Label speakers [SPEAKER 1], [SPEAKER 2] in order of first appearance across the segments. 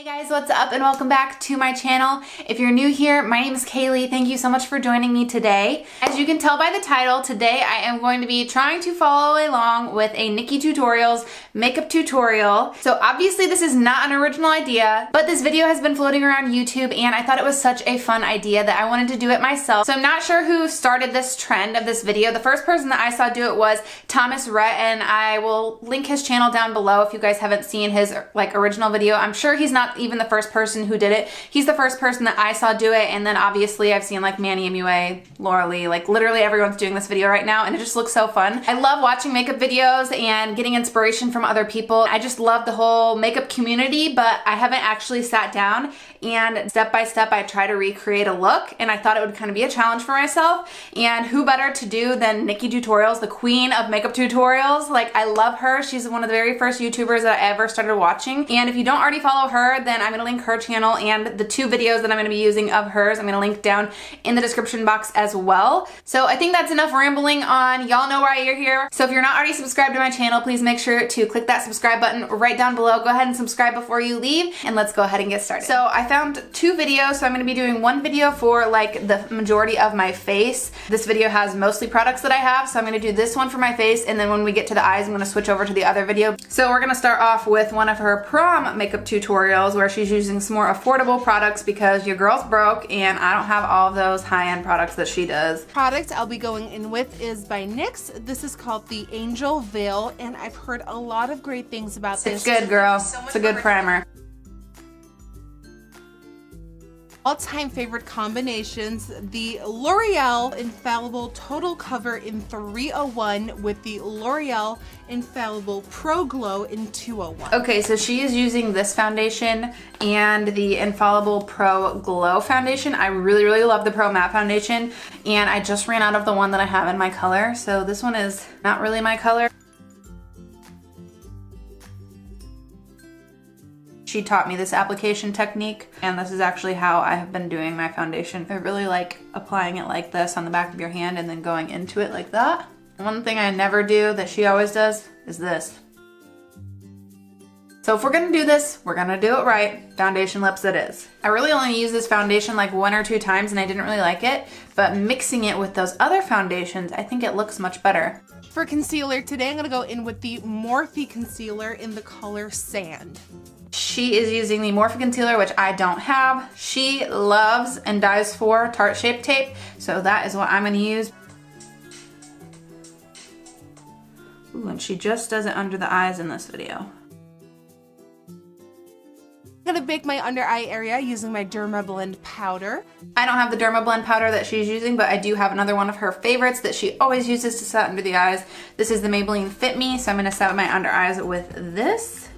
[SPEAKER 1] Hey guys, what's up and welcome back to my channel. If you're new here, my name is Kaylee. Thank you so much for joining me today. As you can tell by the title, today I am going to be trying to follow along with a Nikkietutorials makeup tutorial. So obviously this is not an original idea, but this video has been floating around YouTube and I thought it was such a fun idea that I wanted to do it myself. So I'm not sure who started this trend of this video. The first person that I saw do it was Thomas Rhett, and I will link his channel down below if you guys haven't seen his original video. I'm sure he's not even the first person who did it. He's the first person that I saw do it, and then obviously I've seen like Manny MUA, Laura Lee, like literally everyone's doing this video right now, and it just looks so fun. I love watching makeup videos and getting inspiration from other people. I just love the whole makeup community, but I haven't actually sat down and step by step I try to recreate a look, and I thought it would kind of be a challenge for myself. And who better to do than Nikkietutorials, the queen of makeup tutorials. Like, I love her. She's one of the very first YouTubers that I ever started watching, and if you don't already follow her, then I'm gonna link her channel and the two videos that I'm gonna be using of hers, I'm gonna link down in the description box as well. So I think that's enough rambling on. Y'all know why you're here. So if you're not already subscribed to my channel, please make sure to click that subscribe button right down below. Go ahead and subscribe before you leave, and let's go ahead and get started. So I found two videos, so I'm gonna be doing one video for like the majority of my face. This video has mostly products that I have, so I'm gonna do this one for my face, and then when we get to the eyes, I'm gonna switch over to the other video. So we're gonna start off with one of her prom makeup tutorials where she's using some more affordable products because your girl's broke and I don't have all of those high-end products that she does.
[SPEAKER 2] Product I'll be going in with is by NYX. This is called the Angel Veil, and I've heard a lot of great things about this.
[SPEAKER 1] It's good, girl. It's a good primer.
[SPEAKER 2] All-time favorite combinations, the L'Oreal Infallible Total Cover in 301 with the L'Oreal Infallible Pro Glow in 201.
[SPEAKER 1] Okay, so she is using this foundation and the Infallible Pro Glow foundation. I really, really love the Pro Matte foundation, and I just ran out of the one that I have in my color, so this one is not really my color. She taught me this application technique, and this is actually how I have been doing my foundation. I really like applying it like this on the back of your hand and then going into it like that. One thing I never do that she always does is this. So if we're gonna do this, we're gonna do it right. Foundation lips it is. I really only used this foundation like 1 or 2 times and I didn't really like it, but mixing it with those other foundations, I think it looks much better.
[SPEAKER 2] For concealer, today I'm gonna go in with the Morphe Concealer in the color Sand.
[SPEAKER 1] She is using the Morphe concealer, which I don't have. She loves and dies for Tarte Shape Tape, so that is what I'm gonna use. Ooh, and she just does it under the eyes in this video.
[SPEAKER 2] I'm gonna bake my under eye area using my Dermablend powder.
[SPEAKER 1] I don't have the Dermablend powder that she's using, but I do have another one of her favorites that she always uses to set under the eyes. This is the Maybeline Fit Me, so I'm gonna set my under eyes with this.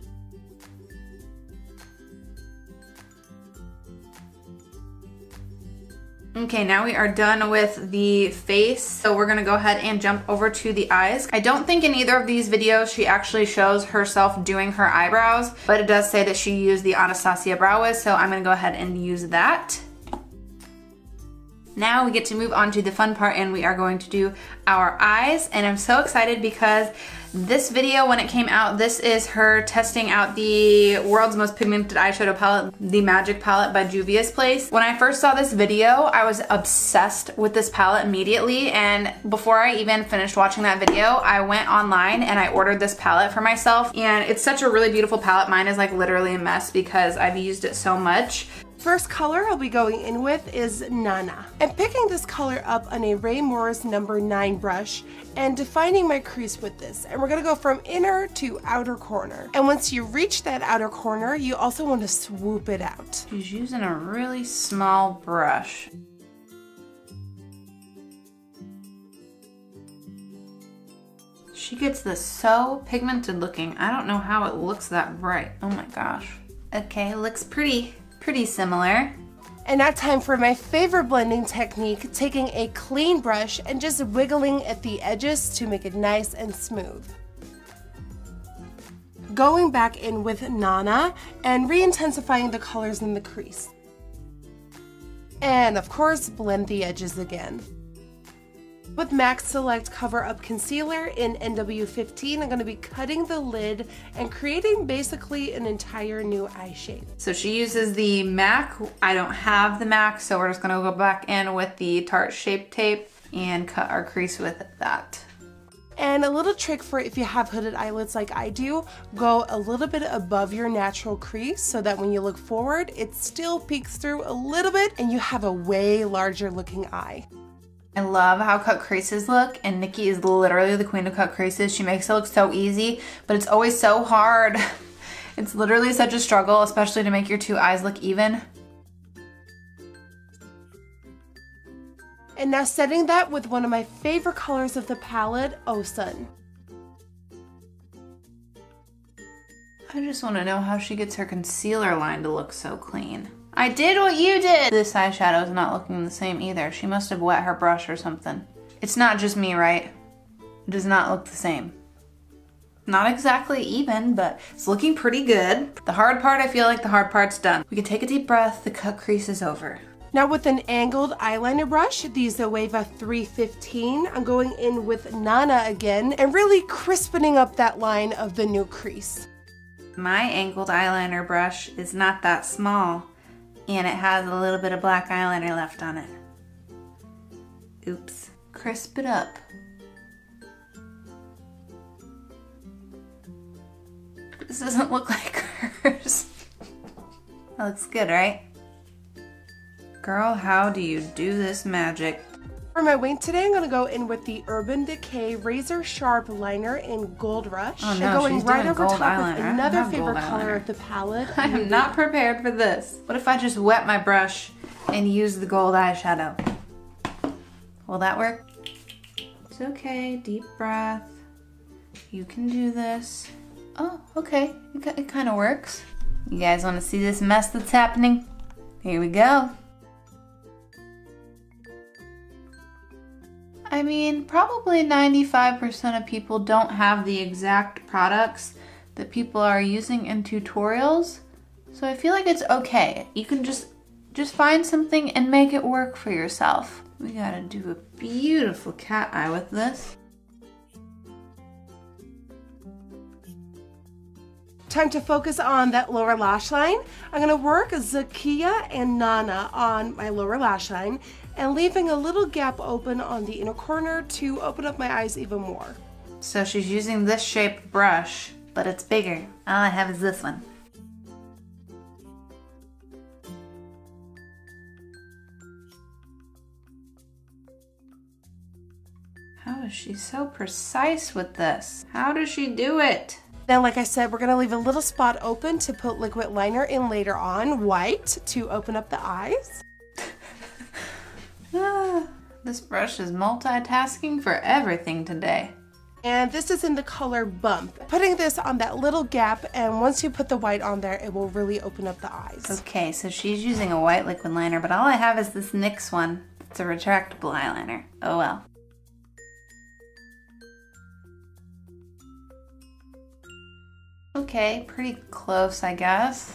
[SPEAKER 1] Okay, now we are done with the face, so we're gonna go ahead and jump over to the eyes. I don't think in either of these videos she actually shows herself doing her eyebrows, but it does say that she used the Anastasia Brow Wiz, so I'm gonna go ahead and use that. Now we get to move on to the fun part, and we are going to do our eyes, and I'm so excited because this video, when it came out, this is her testing out the world's most pigmented eyeshadow palette, the Magic Palette by Juvia's Place. When I first saw this video, I was obsessed with this palette immediately, and before I even finished watching that video, I went online and I ordered this palette for myself, and it's such a really beautiful palette. Mine is like literally a mess because I've used it so much.
[SPEAKER 2] First color I'll be going in with is Nana. I'm picking this color up on a Ray Morris number 9 brush and defining my crease with this. And we're gonna go from inner to outer corner. And once you reach that outer corner, you also want to swoop it out.
[SPEAKER 1] She's using a really small brush. She gets this so pigmented looking. I don't know how it looks that bright. Oh my gosh. Okay, looks pretty similar.
[SPEAKER 2] And now time for my favorite blending technique, taking a clean brush and just wiggling at the edges to make it nice and smooth. Going back in with Nana and re-intensifying the colors in the crease. And of course, blend the edges again. With MAC Select Cover Up Concealer in NW15, I'm going to be cutting the lid and creating basically an entire new eye shape.
[SPEAKER 1] So she uses the MAC. I don't have the MAC, so we're just going to go back in with the Tarte Shape Tape and cut our crease with that.
[SPEAKER 2] And a little trick for if you have hooded eyelids like I do, go a little bit above your natural crease so that when you look forward, it still peeks through a little bit and you have a way larger looking eye.
[SPEAKER 1] I love how cut creases look, and Nikki is literally the queen of cut creases. She makes it look so easy, but it's always so hard. It's literally such a struggle, especially to make your two eyes look even.
[SPEAKER 2] And now setting that with one of my favorite colors of the palette, Oh Sun.
[SPEAKER 1] I just want to know how she gets her concealer line to look so clean. I did what you did! This eyeshadow is not looking the same either. She must have wet her brush or something. It's not just me, right? It does not look the same. Not exactly even, but it's looking pretty good. The hard part, I feel like the hard part's done. We can take a deep breath, the cut crease is over.
[SPEAKER 2] Now with an angled eyeliner brush, the Zoeva 315, I'm going in with Nana again and really crispening up that line of the new crease.
[SPEAKER 1] My angled eyeliner brush is not that small, and it has a little bit of black eyeliner left on it. Oops. Crisp it up. This doesn't look like hers. That looks good, right? Girl, how do you do this magic?
[SPEAKER 2] For my wing today, I'm going to go in with the Urban Decay Razor Sharp Liner in Gold Rush.
[SPEAKER 1] Oh no,
[SPEAKER 2] and going
[SPEAKER 1] she's
[SPEAKER 2] right
[SPEAKER 1] doing
[SPEAKER 2] over
[SPEAKER 1] gold
[SPEAKER 2] top
[SPEAKER 1] eyeliner.
[SPEAKER 2] with another favorite color of the palette.
[SPEAKER 1] I am not prepared for this. What if I just wet my brush and use the gold eyeshadow? Will that work? It's okay, deep breath. You can do this. Oh, okay, it kind of works. You guys want to see this mess that's happening? Here we go. I mean, probably 95% of people don't have the exact products that people are using in tutorials, so I feel like it's okay. You can just find something and make it work for yourself. We gotta do a beautiful cat eye with this.
[SPEAKER 2] Time to focus on that lower lash line. I'm going to work Zakia and Nana on my lower lash line and leaving a little gap open on the inner corner to open up my eyes even more.
[SPEAKER 1] So she's using this shaped brush, but it's bigger. All I have is this one. How is she so precise with this? How does she do it?
[SPEAKER 2] Then, like I said, we're going to leave a little spot open to put liquid liner in later on, white, to open up the eyes.
[SPEAKER 1] This brush is multitasking for everything today.
[SPEAKER 2] And this is in the color Bump. Putting this on that little gap, and once you put the white on there, it will really open up the eyes.
[SPEAKER 1] Okay, so she's using a white liquid liner, but all I have is this NYX one. It's a retractable eyeliner. Oh well. Okay, pretty close, I guess.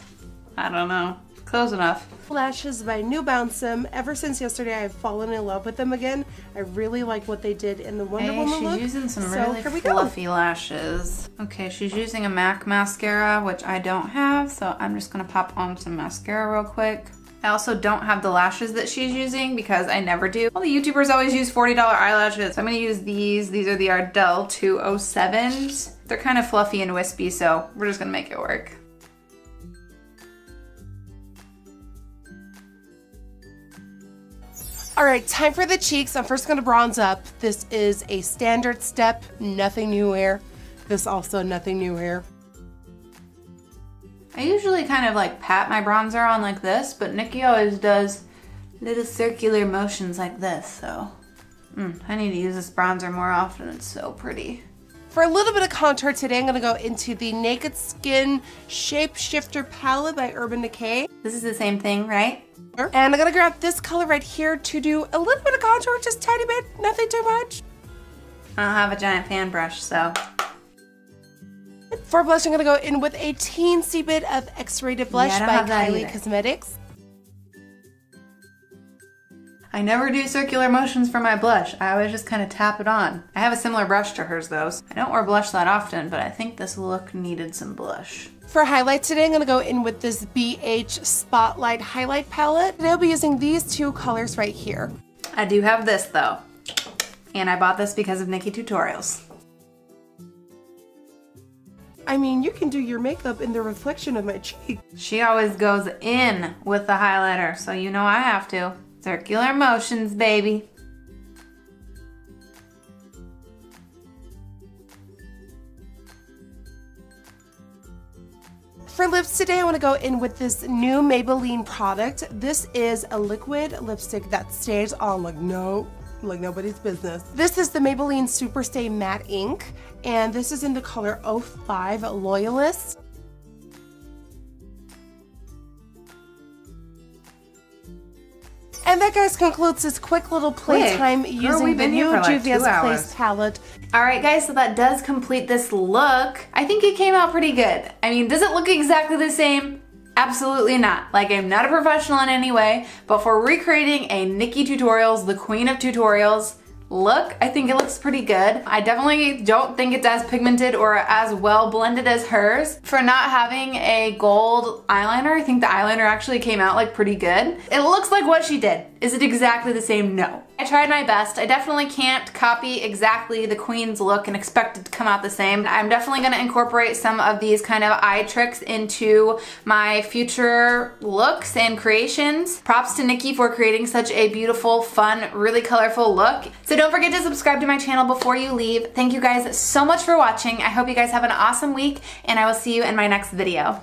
[SPEAKER 1] I don't know. Close enough.
[SPEAKER 2] Lashes by New Bounce 'Em. Ever since yesterday, I've fallen in love with them again. I really like what they did in the Wonder Woman look.
[SPEAKER 1] She's using some really fluffy lashes. Okay, she's using a MAC mascara, which I don't have, so I'm just gonna pop on some mascara real quick. I also don't have the lashes that she's using because I never do. All the YouTubers always use $40 eyelashes. So I'm gonna use these. These are the Ardell 207s. They're kind of fluffy and wispy, so we're just gonna make it work.
[SPEAKER 2] All right, time for the cheeks. I'm first gonna bronze up. This is a standard step, nothing new here. This also nothing new here.
[SPEAKER 1] I usually kind of like pat my bronzer on like this, but Nikki always does little circular motions like this, so I need to use this bronzer more often. It's so pretty.
[SPEAKER 2] For a little bit of contour today, I'm gonna go into the Naked Skin Shape Shifter palette by Urban Decay.
[SPEAKER 1] This is the same thing, right?
[SPEAKER 2] And I'm gonna grab this color right here to do a little bit of contour, just tiny bit, nothing too much.
[SPEAKER 1] I don't have a giant fan brush, so.
[SPEAKER 2] For blush, I'm gonna go in with a teensy bit of X-Rated Blush by Kylie Cosmetics.
[SPEAKER 1] I never do circular motions for my blush. I always just kind of tap it on. I have a similar brush to hers though. I don't wear blush that often, but I think this look needed some blush.
[SPEAKER 2] For highlight today, I'm gonna go in with this BH Spotlight Highlight Palette. Today I'll be using these two colors right here.
[SPEAKER 1] I do have this though, and I bought this because of NikkieTutorials.
[SPEAKER 2] I mean, you can do your makeup in the reflection of my cheek.
[SPEAKER 1] She always goes in with the highlighter, so you know I have to. Circular motions, baby.
[SPEAKER 2] For lips today, I want to go in with this new Maybeline product. This is a liquid lipstick that stays on like nobody's business. This is the Maybeline SuperStay Matte Ink, and this is in the color 05 Loyalist. And that, guys, concludes this quick little playtime using the new Juvia's Place palette.
[SPEAKER 1] Alright guys, so that does complete this look. I think it came out pretty good. I mean, does it look exactly the same? Absolutely not. Like, I'm not a professional in any way, but for recreating a NikkieTutorials, the queen of tutorials, look, I think it looks pretty good. I definitely don't think it's as pigmented or as well blended as hers. For not having a gold eyeliner, I think the eyeliner actually came out like pretty good. It looks like what she did. Is it exactly the same? No. I tried my best. I definitely can't copy exactly the queen's look and expect it to come out the same. I'm definitely gonna incorporate some of these kind of eye tricks into my future looks and creations. Props to Nikkie for creating such a beautiful, fun, really colorful look. So don't forget to subscribe to my channel before you leave. Thank you guys so much for watching. I hope you guys have an awesome week, and I will see you in my next video.